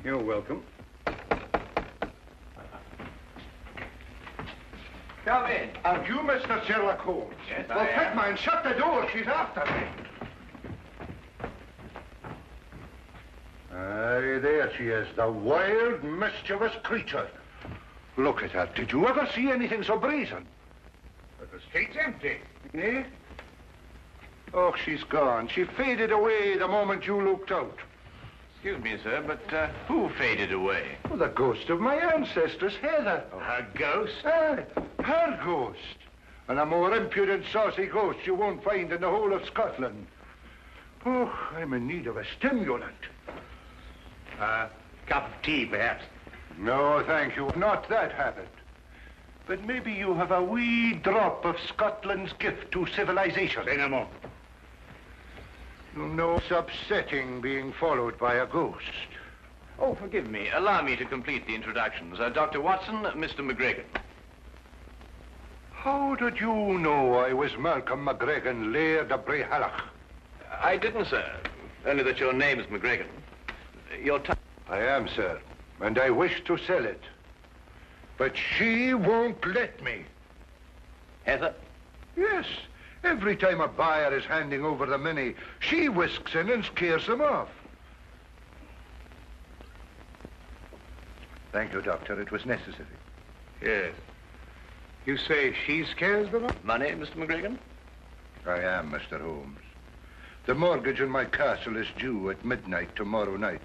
You're welcome. Come in. And you, Mr. Sherlock Holmes? Yes, well, I am. Fedmine, shut the door. She's after me. Aye, there she is, the wild, mischievous creature. Look at her. Did you ever see anything so brazen? But the street's empty. Eh? Oh, she's gone. She faded away the moment you looked out. Excuse me, sir, but who faded away? Oh, the ghost of my ancestors, Heather. Oh, her ghost? Aye, her ghost. And a more impudent, saucy ghost you won't find in the whole of Scotland. Oh, I'm in need of a stimulant. Cup of tea, perhaps? No, thank you. Not that habit. But maybe you have a wee drop of Scotland's gift to civilization. Say no more. You know it's upsetting being followed by a ghost. Oh, forgive me. Allow me to complete the introductions. Dr. Watson, Mr. McGregor. How did you know I was Malcolm McGregor, Laird of Brehallach? I didn't, sir. Only that your name is McGregor. Your time... I am, sir, and I wish to sell it. But she won't let me. Heather? Yes. Every time a buyer is handing over the money, she whisks in and scares them off. Thank you, Doctor. It was necessary. Yes. You say she scares them off? Money, Mr. McGregor? I am, Mr. Holmes. The mortgage on my castle is due at midnight tomorrow night.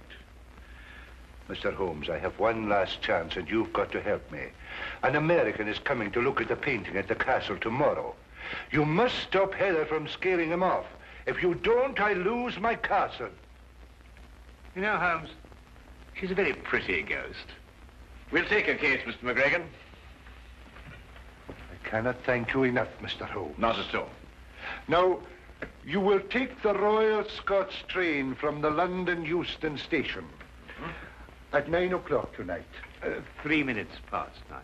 Mr. Holmes, I have one last chance, and you've got to help me. An American is coming to look at the painting at the castle tomorrow. You must stop Heather from scaring him off. If you don't, I lose my castle. You know, Holmes, she's a very pretty ghost. We'll take her case, Mr. McGregor. I cannot thank you enough, Mr. Holmes. Not at all. Now, you will take the Royal Scots train from the London Euston station at 9 o'clock tonight. 3 minutes past 9.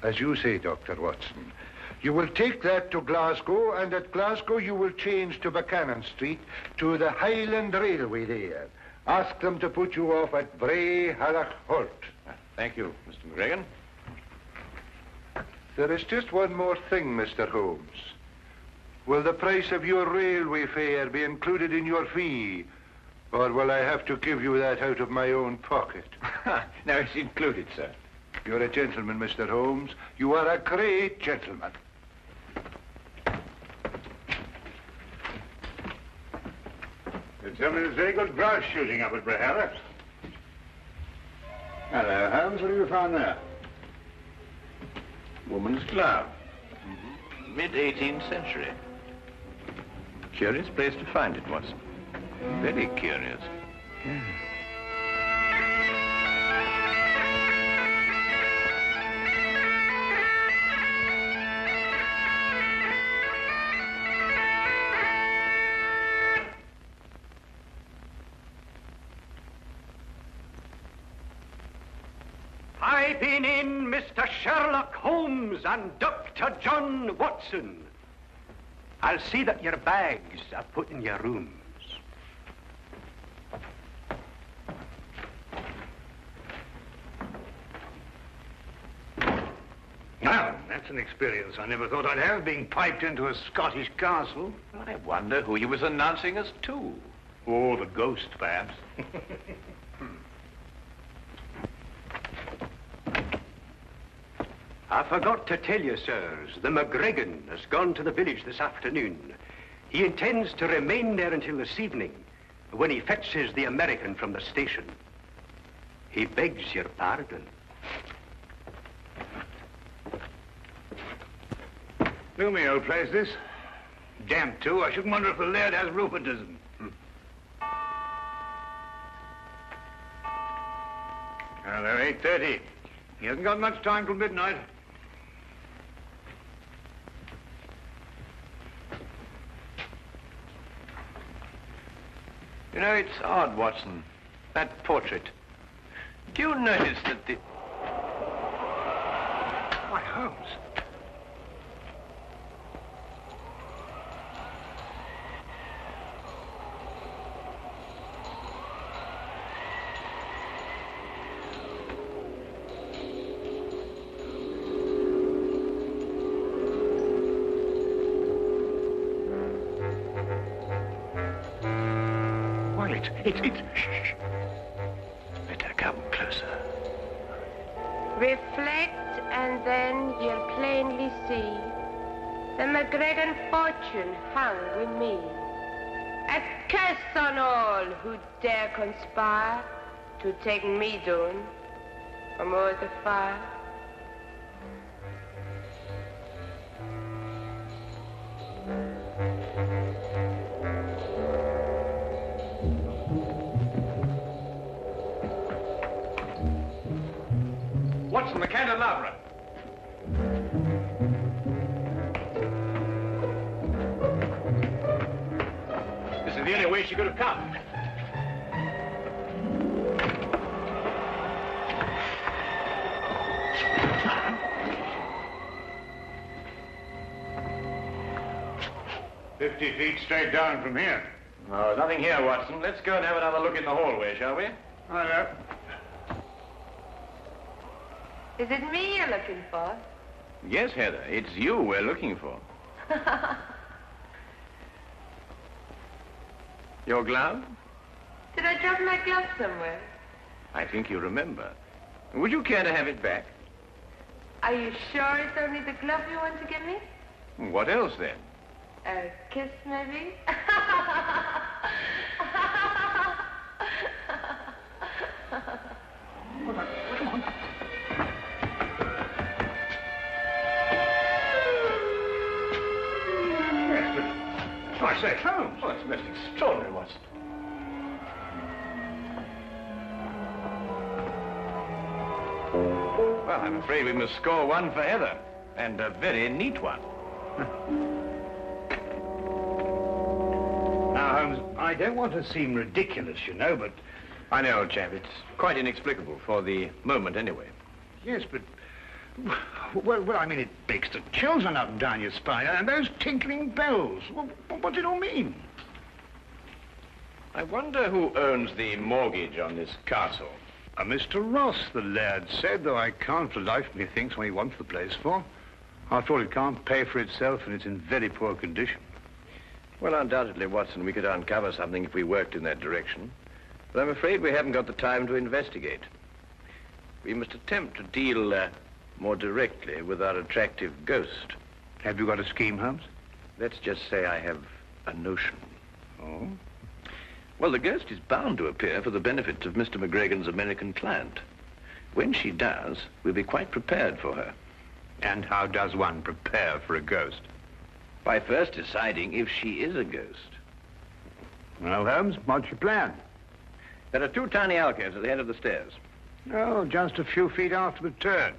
As you say, Dr. Watson. You will take that to Glasgow, and at Glasgow you will change to Buchanan Street to the Highland Railway there. Ask them to put you off at Brehallach Halt. Thank you, Mr. McGregor. There is just one more thing, Mr. Holmes. Will the price of your railway fare be included in your fee? Or will I have to give you that out of my own pocket? No, it's included, sir. You're a gentleman, Mr. Holmes. You are a great gentleman. You tell me there's very good grouse shooting up at Brehallach. Hello, Holmes. What have you found there? Woman's glove. Mid-18th century. Curious place to find it, Watson. Very curious. I've been in, Mr. Sherlock Holmes and Dr. John Watson. I'll see that your bags are put in your rooms. Well, that's an experience I never thought I'd have, being piped into a Scottish castle. I wonder who he was announcing us to. Or the ghost, perhaps. I forgot to tell you, sirs, the McGregor has gone to the village this afternoon. He intends to remain there until this evening, when he fetches the American from the station. He begs your pardon. Gloomy old place, this. Damp, too. I shouldn't wonder if the laird has rheumatism. Hello, 8:30. He hasn't got much time till midnight. You know, it's odd, Watson. That portrait. Do you notice that the... Why, Holmes. Well, it's... Shh. Better come closer. Reflect, and then you'll plainly see the McGregor fortune hung with me. A curse on all who dare conspire to take me down from o'er the fire. Watson, the candelabra. This is the only way she could have come. "50 feet straight down from here." Oh, nothing here, Watson. Let's go and have another look in the hallway, shall we? Oh, yeah. Is it me you're looking for? Yes, Heather. It's you we're looking for. Your glove? Did I drop my glove somewhere? I think you remember. Would you care to have it back? Are you sure it's only the glove you want to give me? What else, then? A kiss, maybe? I say, Holmes. Oh, it's most extraordinary, Watson. Well, I'm afraid we must score one for Heather, and a very neat one. Now, Holmes, I don't want to seem ridiculous, you know, but... I know, old chap. It's quite inexplicable, for the moment anyway. Yes, but... Well, I mean, it makes the chills run up and down your spine, and those tinkling bells. What's it all mean? I wonder who owns the mortgage on this castle. Mr. Ross, the laird said, though I can't for the life of me think what he wants the place for. After all, it can't pay for itself, and it's in very poor condition. Well, undoubtedly, Watson, we could uncover something if we worked in that direction. But I'm afraid we haven't got the time to investigate. We must attempt to deal more directly with our attractive ghost. Have you got a scheme, Holmes? Let's just say I have a notion. Oh? Well, the ghost is bound to appear for the benefit of Mr. McGregor's American client. When she does, we'll be quite prepared for her. And how does one prepare for a ghost? By first deciding if she is a ghost. Well, Holmes, what's your plan? There are two tiny alcoves at the head of the stairs. Oh, just a few feet after the turn.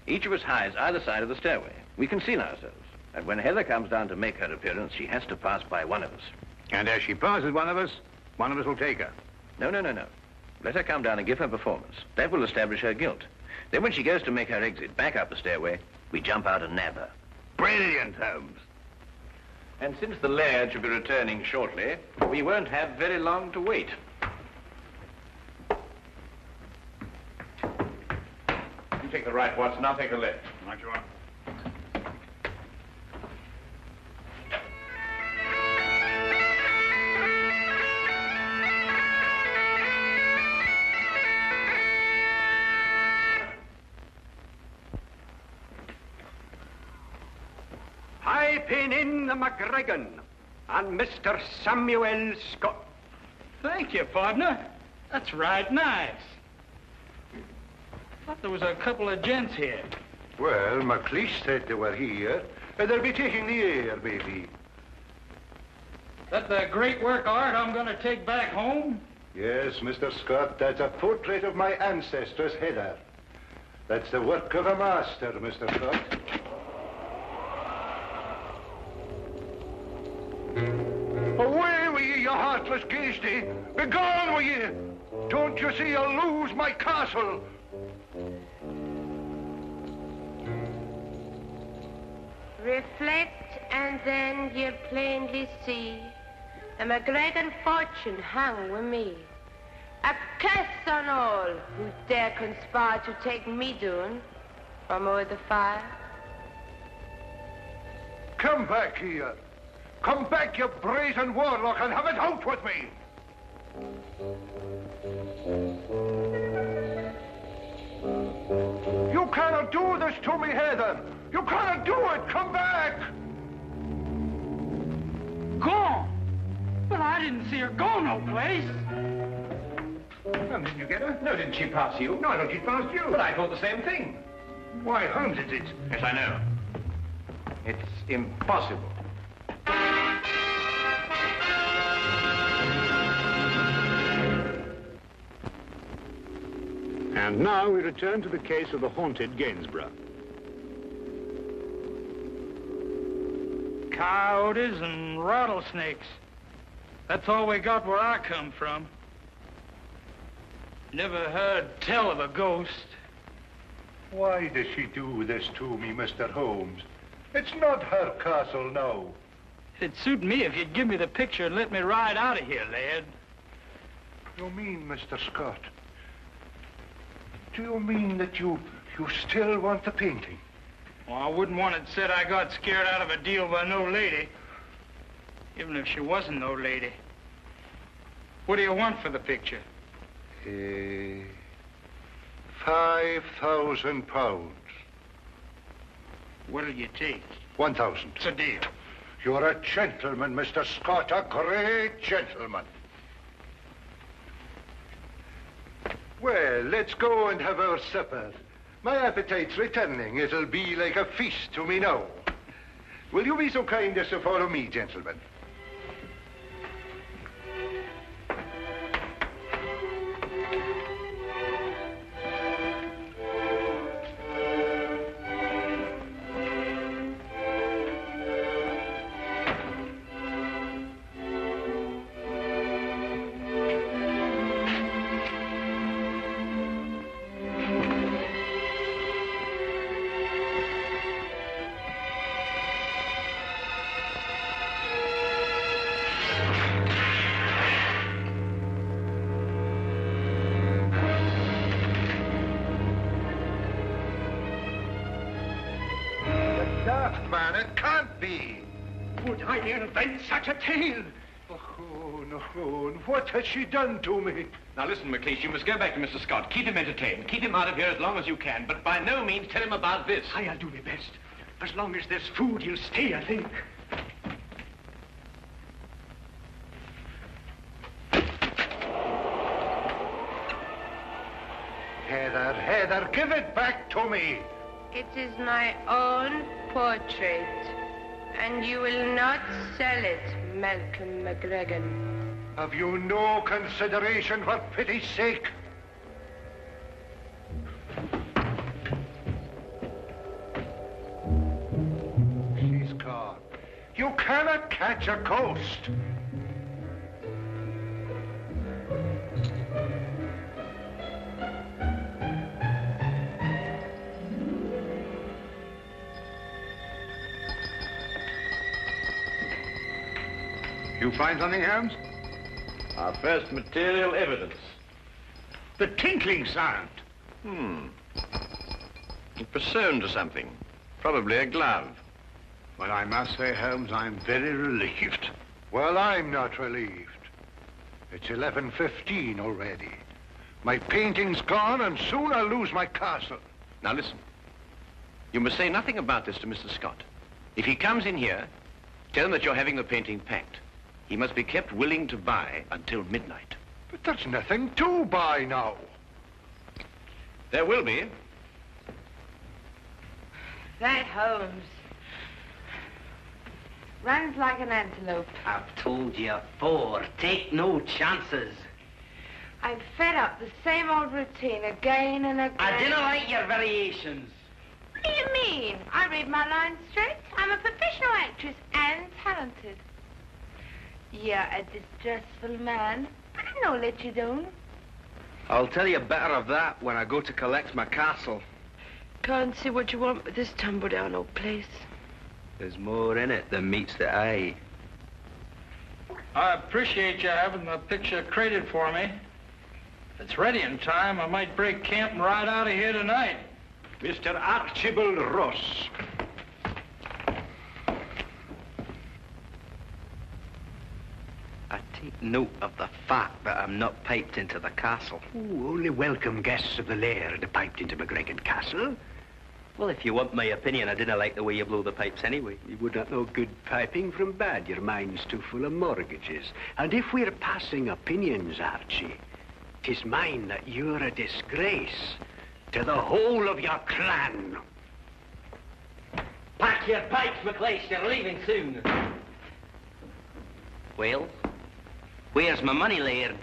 Each of us hides either side of the stairway. We conceal ourselves. And when Heather comes down to make her appearance, she has to pass by one of us. And as she passes one of us will take her. No. Let her come down and give her performance. That will establish her guilt. Then when she goes to make her exit back up the stairway, we jump out and nab her. Brilliant, Holmes. And since the laird should be returning shortly, we won't have very long to wait. You take the right, Watson. I'll take the left. Right you are. Piping in the McGregor and Mr. Samuel Scott. Thank you, partner. That's right nice. Thought there was a couple of gents here. Well, McLeish said they were here. They'll be taking the air, maybe. That the great work of art I'm going to take back home? Yes, Mr. Scott, that's a portrait of my ancestress, Heather. That's the work of a master, Mr. Scott. Away with ye, you heartless ghasty! Begone with ye! Don't you see I'll lose my castle? Reflect, and then you'll plainly see the McGregor fortune hung with me. A curse on all who dare conspire to take me down from o'er the fire. Come back here. Come back, you brazen warlock, and have it out with me. You cannot do this to me, Heather. You cannot do it. Come back. Gone? But I didn't see her go no place. Well, didn't you get her? No, didn't she pass you? No, I thought she'd passed you. But I thought the same thing. Why, Holmes, it's... Yes, I know. It's impossible. And now we return to the case of the Haunted Gainsborough. Coyotes and rattlesnakes. That's all we got where I come from. Never heard tell of a ghost. Why does she do this to me, Mr. Holmes? It's not her castle now. It'd suit me if you'd give me the picture and let me ride out of here, lad. You mean, Mr. Scott? Do you mean that you still want the painting? Well, I wouldn't want it said I got scared out of a deal by no lady. Even if she wasn't no lady. What do you want for the picture? £5,000. What'll you take? 1,000. It's a deal. You're a gentleman, Mr. Scott, a great gentleman. Well, let's go and have our supper. My appetite's returning. It'll be like a feast to me now. Will you be so kind as to follow me, gentlemen? Man, it can't be. Would I invent such a tale? Oh, no. What has she done to me? Now listen, McLeish, you must go back to Mr. Scott. Keep him entertained. Keep him out of here as long as you can, but by no means tell him about this. I'll do my best. As long as there's food, he'll stay, I think. Heather, give it back to me. It is my own portrait, and you will not sell it, Malcolm McGregor. Have you no consideration for pity's sake? She's gone. You cannot catch a ghost. You find something, Holmes? Our first material evidence. The tinkling sound. It was sewn to something. Probably a glove. Well, I must say, Holmes, I'm very relieved. Well, I'm not relieved. It's 11:15 already. My painting's gone, and soon I'll lose my castle. Now listen. You must say nothing about this to Mr. Scott. If he comes in here, tell him that you're having the painting packed. He must be kept willing to buy until midnight. But there's nothing to buy now. There will be. That Holmes runs like an antelope. I've told you before, take no chances. I'm fed up the same old routine again and again. I didn't like your variations. What do you mean? I read my lines straight. I'm a professional actress and talented. You're a distressful man, but I no let you down. I'll tell you better of that when I go to collect my castle. Can't see what you want with this tumble-down old place. There's more in it than meets the eye. I appreciate you having the picture crated for me. If it's ready in time, I might break camp and ride out of here tonight. Mr. Archibald Ross. A Take note of the fact that I'm not piped into the castle. Ooh, only welcome guests of the laird are piped into McGregor Castle. Well, if you want my opinion, I didn't like the way you blow the pipes anyway. You would not know good piping from bad. Your mind's too full of mortgages. And if we're passing opinions, Archie, 'tis mine that you're a disgrace to the whole of your clan. Pack your pipes, McLeish. You're leaving soon. Well, where's my money, laird?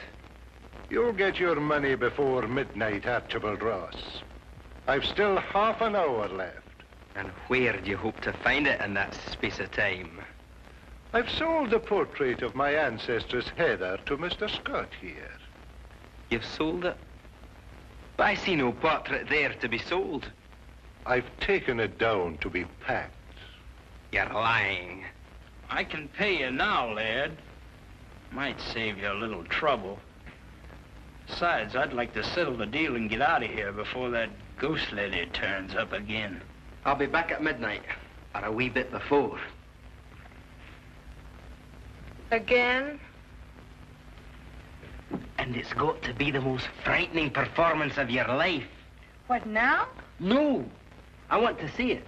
You'll get your money before midnight, Archibald Ross. I've still half an hour left. And where do you hope to find it in that space of time? I've sold the portrait of my ancestors, Heather, to Mr. Scott here. You've sold it? But I see no portrait there to be sold. I've taken it down to be packed. You're lying. I can pay you now, lad. Might save you a little trouble. Besides, I'd like to settle the deal and get out of here before that ghost lady turns up again. I'll be back at midnight, or a wee bit before. Again? And it's got to be the most frightening performance of your life. What now? No, I want to see it.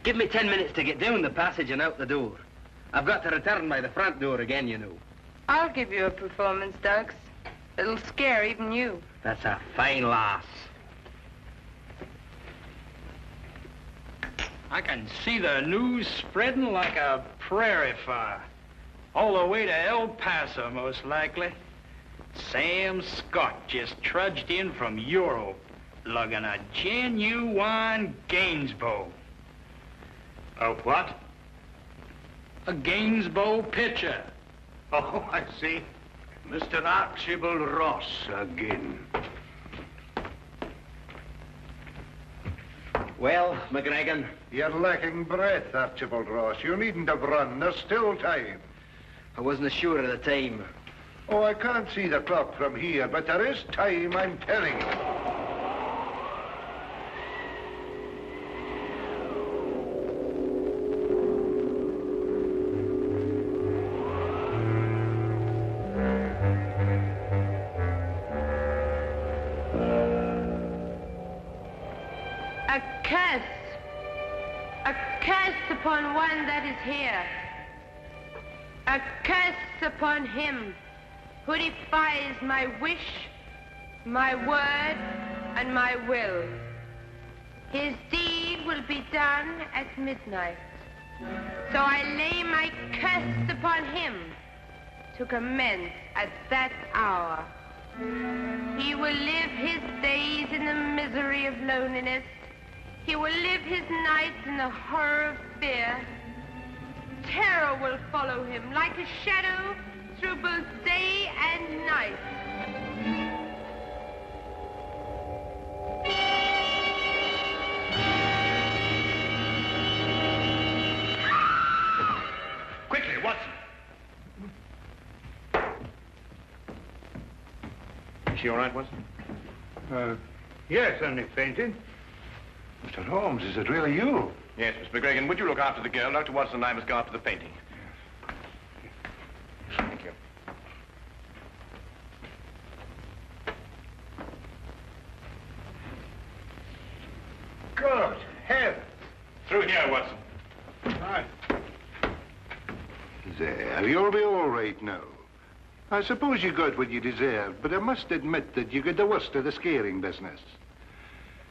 Give me 10 minutes to get down the passage and out the door. I've got to return by the front door again, you know. I'll give you a performance, Dux. It'll scare even you. That's a fine lass. I can see the news spreading like a prairie fire. All the way to El Paso, most likely. Sam Scott just trudged in from Europe, lugging a genuine Gainsborough. A what? A Gainsborough pitcher. Oh, I see. Mr. Archibald Ross again. Well, McGregor. You're lacking breath, Archibald Ross. You needn't have run. There's still time. I wasn't sure of the time. Oh, I can't see the clock from here, but there is time, I'm telling you. A curse upon one that is here. A curse upon him who defies my wish, my word, and my will. His deed will be done at midnight. So I lay my curse upon him to commence at that hour. He will live his days in the misery of loneliness. He will live his nights in the horror of fear. Terror will follow him like a shadow through both day and night. Quickly, Watson. Is she all right, Watson? Yes, only fainted. Mr. Holmes, is it really you? Yes, Miss McGregor. Would you look after the girl? Dr. Watson and I must go after the painting. Thank you. Good heavens. Through here, Watson. Right. There, you'll be all right now. I suppose you got what you deserved, but I must admit that you got the worst of the scaring business.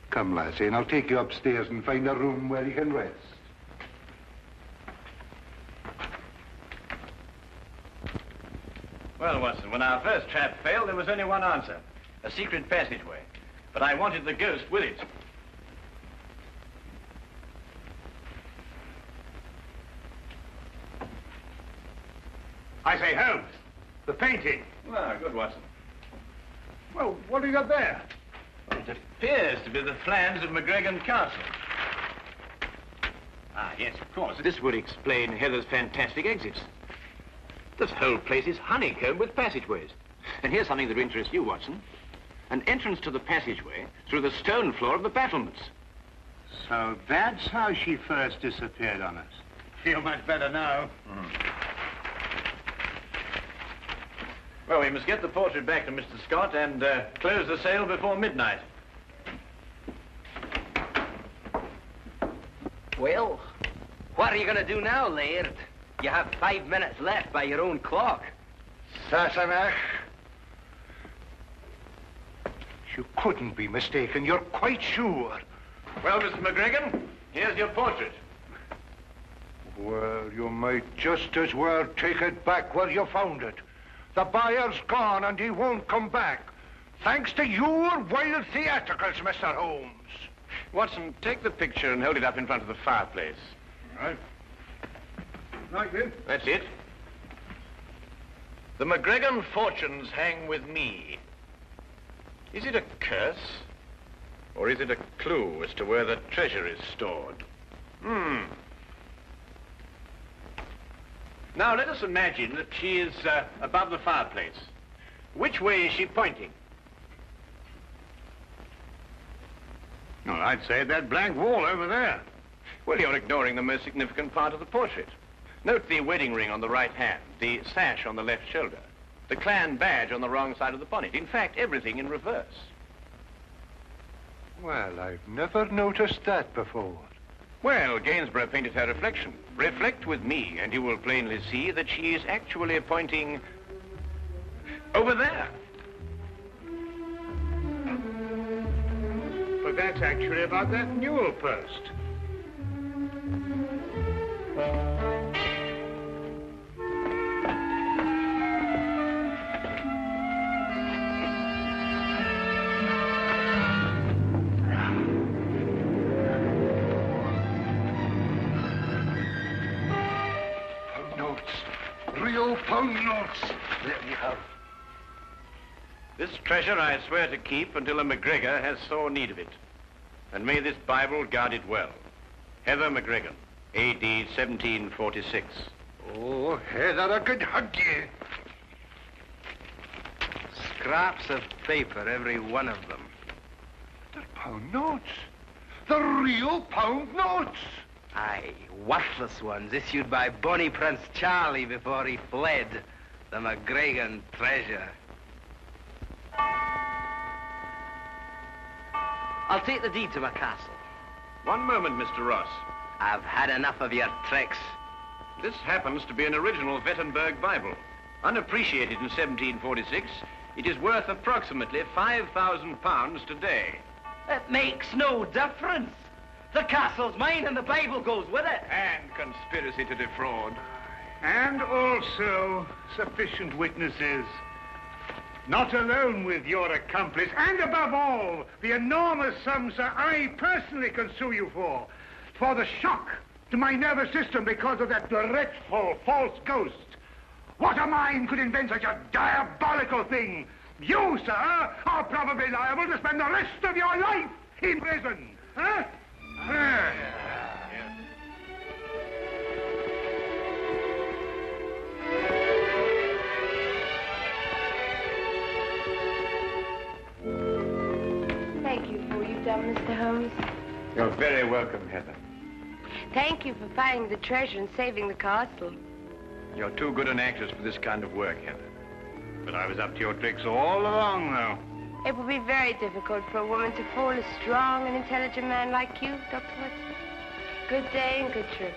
Come, lassie, and I'll take you upstairs and find a room where you can rest. Well, Watson, when our first trap failed, there was only one answer. A secret passageway. But I wanted the ghost with it. I say, Holmes, the painting. Ah, good, Watson. Well, what have you got there? Well, it appears to be the plans of McGregor Castle. Ah, yes, of course. This would explain Heather's fantastic exits. This whole place is honeycombed with passageways. And here's something that interests you, Watson. An entrance to the passageway through the stone floor of the battlements. So that's how she first disappeared on us. Feel much better now. Well, we must get the portrait back to Mr. Scott and close the sale before midnight. Well, what are you going to do now, Laird? You have 5 minutes left by your own clock. Sassenach. You couldn't be mistaken. You're quite sure. Well, Mr. McGregor, here's your portrait. Well, you might just as well take it back where you found it. The buyer's gone and he won't come back. Thanks to your wild theatricals, Mr. Holmes. Watson, take the picture and hold it up in front of the fireplace. All right. Like this? That's it. The McGregor fortunes hang with me. Is it a curse? Or is it a clue as to where the treasure is stored? Now, let us imagine that she is above the fireplace. Which way is she pointing? No, I'd say that blank wall over there. Well, you're ignoring the most significant part of the portrait. Note the wedding ring on the right hand, the sash on the left shoulder, the clan badge on the wrong side of the bonnet. In fact, everything in reverse. Well, I've never noticed that before. Well, Gainsborough painted her reflection. Reflect with me, and you will plainly see that she is actually pointing over there. But that's actually about that newel post. Pound notes. There you have. This treasure I swear to keep until a McGregor has sore need of it. And may this Bible guard it well. Heather McGregor, A.D. 1746. Oh, Heather, I could hug you. Scraps of paper, every one of them. They're pound notes. The real pound notes. Aye, worthless ones issued by Bonnie Prince Charlie before he fled. The McGregor treasure. I'll take the deed to my castle. One moment, Mr. Ross. I've had enough of your tricks. This happens to be an original Wittenberg Bible. Unappreciated in 1746, it is worth approximately £5,000 today. It makes no difference. The castle's mine and the Bible goes with it. And conspiracy to defraud. And also sufficient witnesses. Not alone with your accomplice, and above all, the enormous sums that I personally can sue you for the shock to my nervous system because of that dreadful false ghost. What a mind could invent such a diabolical thing? You, sir, are probably liable to spend the rest of your life in prison. Huh? Thank you for what you've done, Mr. Holmes. You're very welcome, Heather. Thank you for finding the treasure and saving the castle. You're too good an actress for this kind of work, Heather. But I was up to your tricks all along, though. It would be very difficult for a woman to fool a strong and intelligent man like you, Dr. Watson. Good day and good trip.